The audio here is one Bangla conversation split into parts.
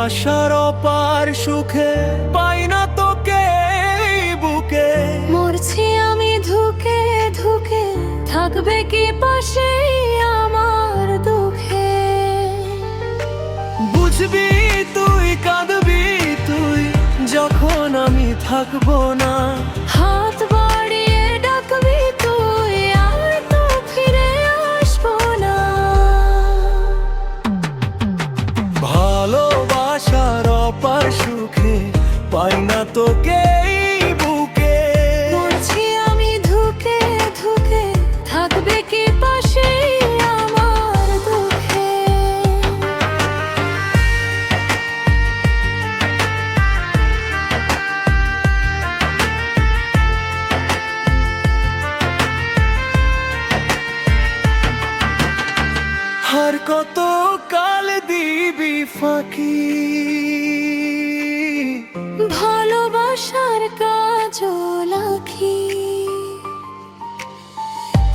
ভালোবাসার অপার সুখে পাই না তোকে এই বুকে। মরছি আমি ধুকে ধুকে, থাকবে কি পাশে আমার দুঃখে? বুঝবি তুই, কাঁদবি তুই, যখন আমি থাকবো না। হাত বাড়িয়ে ডাকবি তুই, আর তো ফিরে আসবো না। ভালোবাসার অপার সুখে পাই না তোকে এই বুকে। মরছি আমি ধুকে ধুকে, থাকবে কি পাশে আমার দুঃখে? আর কত কাল দিবি ফাঁকি, ভালোবাসার কাজল আঁখি।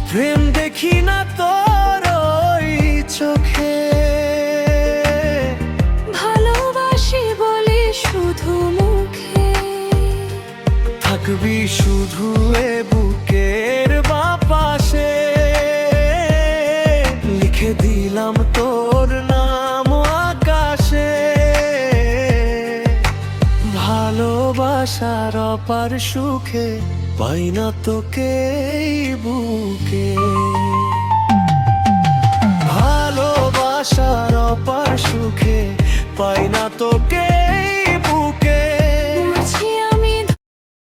প্রেম দেখি না তোর ওই চোখে। ভালোবাসি বলি শুধু মুখে, থাকবি শুধু এ বুকের বাপাশে। লিখে দিলাম তোর নাম আকাশে। ভালোবাসার অপার সুখে পাই না তোকে এই বুকে।